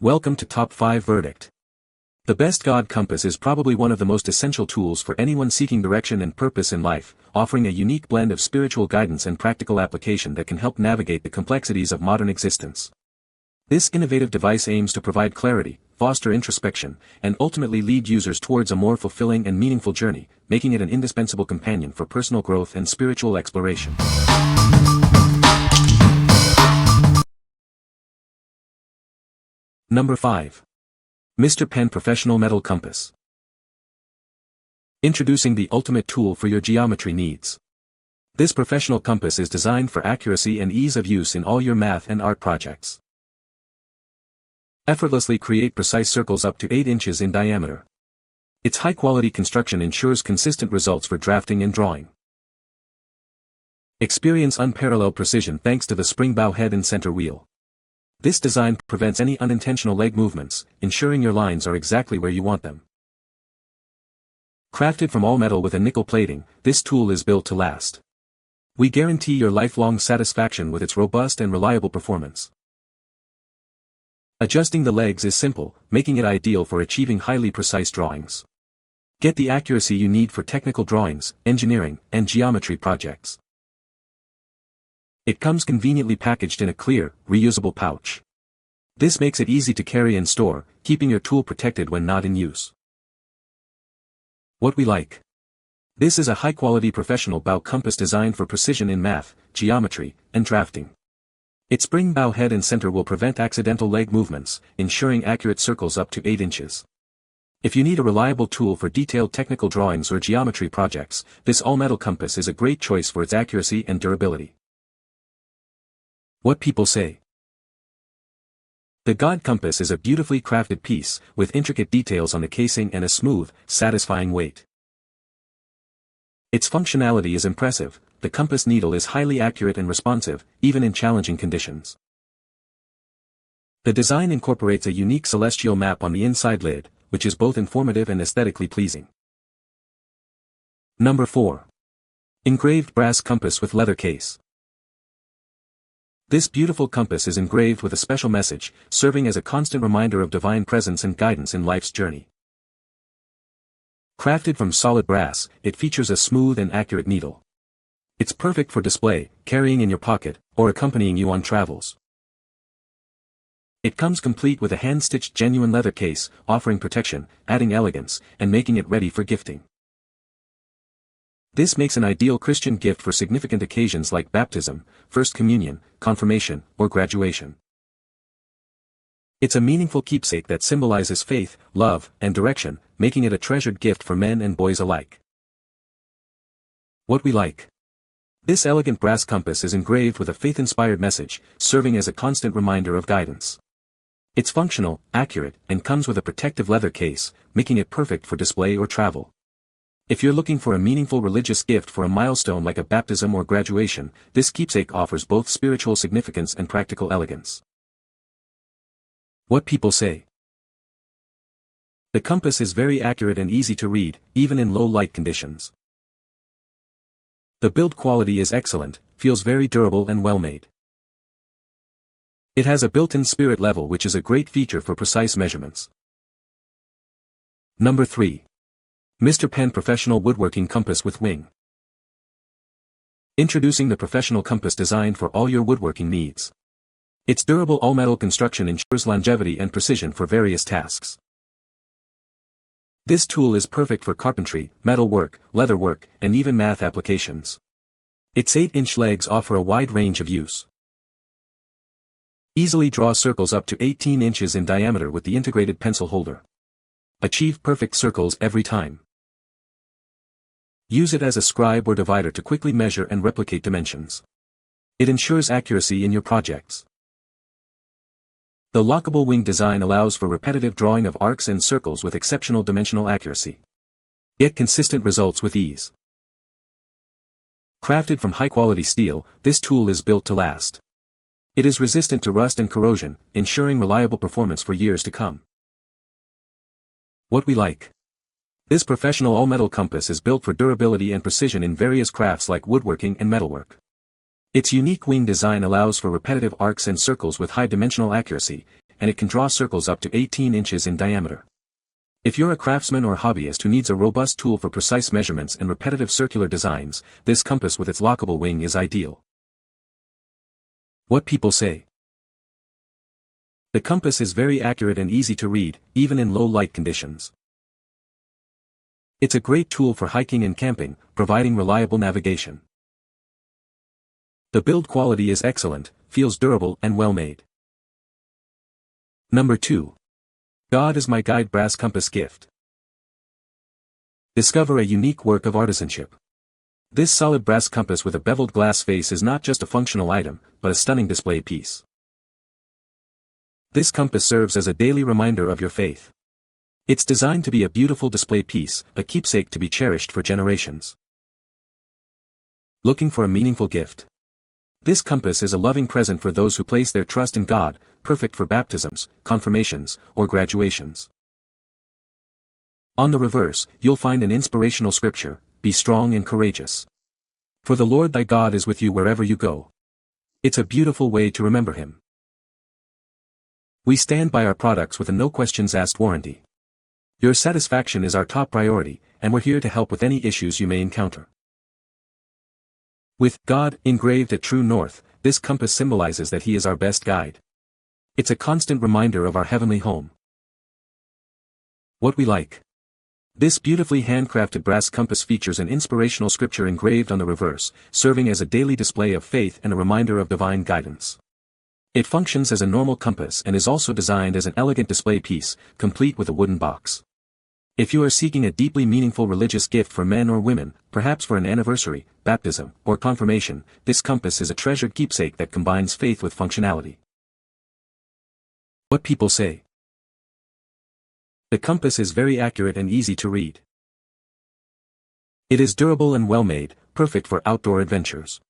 Welcome to Top 5 Verdict. The best God compass is probably one of the most essential tools for anyone seeking direction and purpose in life, offering a unique blend of spiritual guidance and practical application that can help navigate the complexities of modern existence. This innovative device aims to provide clarity, foster introspection, and ultimately lead users towards a more fulfilling and meaningful journey, making it an indispensable companion for personal growth and spiritual exploration. Number 5. Mr. Pen Professional Metal Compass. Introducing the ultimate tool for your geometry needs. This professional compass is designed for accuracy and ease of use in all your math and art projects. Effortlessly create precise circles up to 8 inches in diameter. Its high-quality construction ensures consistent results for drafting and drawing. Experience unparalleled precision thanks to the spring bow head and center wheel. This design prevents any unintentional leg movements, ensuring your lines are exactly where you want them. Crafted from all metal with a nickel plating, this tool is built to last. We guarantee your lifelong satisfaction with its robust and reliable performance. Adjusting the legs is simple, making it ideal for achieving highly precise drawings. Get the accuracy you need for technical drawings, engineering, and geometry projects. It comes conveniently packaged in a clear, reusable pouch. This makes it easy to carry and store, keeping your tool protected when not in use. What we like. This is a high-quality professional bow compass designed for precision in math, geometry, and drafting. Its spring bow head and center will prevent accidental leg movements, ensuring accurate circles up to 8 inches. If you need a reliable tool for detailed technical drawings or geometry projects, this all-metal compass is a great choice for its accuracy and durability. What people say. The God compass is a beautifully crafted piece, with intricate details on the casing and a smooth, satisfying weight. Its functionality is impressive. The compass needle is highly accurate and responsive, even in challenging conditions. The design incorporates a unique celestial map on the inside lid, which is both informative and aesthetically pleasing. Number 4. Engraved brass compass with leather case. This beautiful compass is engraved with a special message, serving as a constant reminder of divine presence and guidance in life's journey. Crafted from solid brass, it features a smooth and accurate needle. It's perfect for display, carrying in your pocket, or accompanying you on travels. It comes complete with a hand-stitched genuine leather case, offering protection, adding elegance, and making it ready for gifting. This makes an ideal Christian gift for significant occasions like baptism, first communion, confirmation, or graduation. It's a meaningful keepsake that symbolizes faith, love, and direction, making it a treasured gift for men and boys alike. What we like. This elegant brass compass is engraved with a faith-inspired message, serving as a constant reminder of guidance. It's functional, accurate, and comes with a protective leather case, making it perfect for display or travel. If you're looking for a meaningful religious gift for a milestone like a baptism or graduation, this keepsake offers both spiritual significance and practical elegance. What people say. The compass is very accurate and easy to read, even in low light conditions. The build quality is excellent, feels very durable and well made. It has a built-in spirit level, which is a great feature for precise measurements. Number 3. Mr. Pen Professional Woodworking Compass with Wing. Introducing the professional compass designed for all your woodworking needs. Its durable all-metal construction ensures longevity and precision for various tasks. This tool is perfect for carpentry, metal work, leather work, and even math applications. Its 8-inch legs offer a wide range of use. Easily draw circles up to 18 inches in diameter with the integrated pencil holder. Achieve perfect circles every time. Use it as a scribe or divider to quickly measure and replicate dimensions. It ensures accuracy in your projects. The lockable wing design allows for repetitive drawing of arcs and circles with exceptional dimensional accuracy. Get consistent results with ease. Crafted from high-quality steel, this tool is built to last. It is resistant to rust and corrosion, ensuring reliable performance for years to come. What we like. This professional all-metal compass is built for durability and precision in various crafts like woodworking and metalwork. Its unique wing design allows for repetitive arcs and circles with high dimensional accuracy, and it can draw circles up to 18 inches in diameter. If you're a craftsman or hobbyist who needs a robust tool for precise measurements and repetitive circular designs, this compass with its lockable wing is ideal. What people say. The compass is very accurate and easy to read, even in low light conditions. It's a great tool for hiking and camping, providing reliable navigation. The build quality is excellent, feels durable and well made. Number 2. God is my guide brass compass gift. Discover a unique work of artisanship. This solid brass compass with a beveled glass face is not just a functional item, but a stunning display piece. This compass serves as a daily reminder of your faith. It's designed to be a beautiful display piece, a keepsake to be cherished for generations. Looking for a meaningful gift? This compass is a loving present for those who place their trust in God, perfect for baptisms, confirmations, or graduations. On the reverse, you'll find an inspirational scripture, "Be strong and courageous. For the Lord thy God is with you wherever you go." It's a beautiful way to remember Him. We stand by our products with a no questions asked warranty. Your satisfaction is our top priority, and we're here to help with any issues you may encounter. With God engraved at true north, this compass symbolizes that He is our best guide. It's a constant reminder of our heavenly home. What we like. This beautifully handcrafted brass compass features an inspirational scripture engraved on the reverse, serving as a daily display of faith and a reminder of divine guidance. It functions as a normal compass and is also designed as an elegant display piece, complete with a wooden box. If you are seeking a deeply meaningful religious gift for men or women, perhaps for an anniversary, baptism, or confirmation, this compass is a treasured keepsake that combines faith with functionality. What people say. The compass is very accurate and easy to read. It is durable and well made, perfect for outdoor adventures.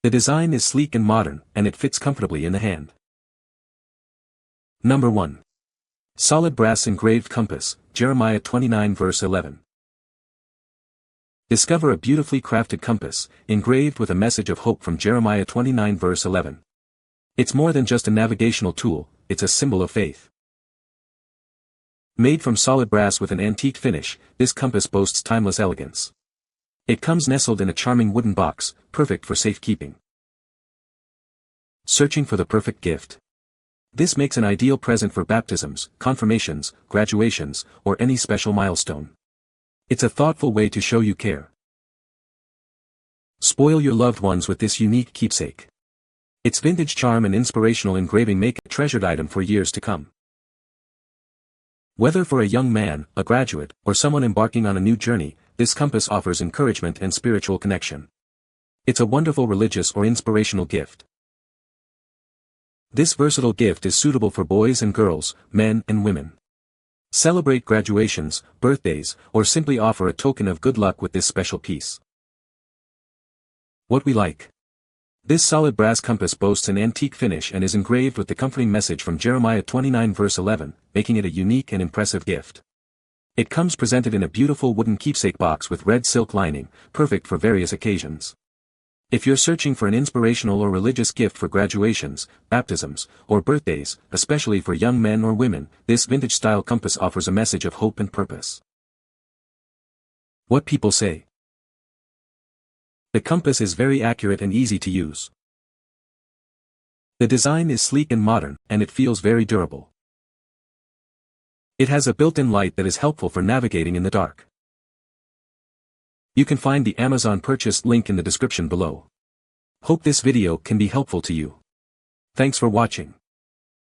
The design is sleek and modern, and it fits comfortably in the hand. Number 1. Solid brass engraved compass, Jeremiah 29 verse 11. Discover a beautifully crafted compass, engraved with a message of hope from Jeremiah 29 verse 11. It's more than just a navigational tool, it's a symbol of faith. Made from solid brass with an antique finish, this compass boasts timeless elegance. It comes nestled in a charming wooden box, perfect for safekeeping. Searching for the perfect gift. This makes an ideal present for baptisms, confirmations, graduations, or any special milestone. It's a thoughtful way to show you care. Spoil your loved ones with this unique keepsake. Its vintage charm and inspirational engraving make it a treasured item for years to come. Whether for a young man, a graduate, or someone embarking on a new journey, this compass offers encouragement and spiritual connection. It's a wonderful religious or inspirational gift. This versatile gift is suitable for boys and girls, men and women. Celebrate graduations, birthdays, or simply offer a token of good luck with this special piece. What we like. This solid brass compass boasts an antique finish and is engraved with the comforting message from Jeremiah 29 verse 11, making it a unique and impressive gift. It comes presented in a beautiful wooden keepsake box with red silk lining, perfect for various occasions. If you're searching for an inspirational or religious gift for graduations, baptisms, or birthdays, especially for young men or women, this vintage-style compass offers a message of hope and purpose. What people say. The compass is very accurate and easy to use. The design is sleek and modern, and it feels very durable. It has a built-in light that is helpful for navigating in the dark. You can find the Amazon purchase link in the description below. Hope this video can be helpful to you. Thanks for watching.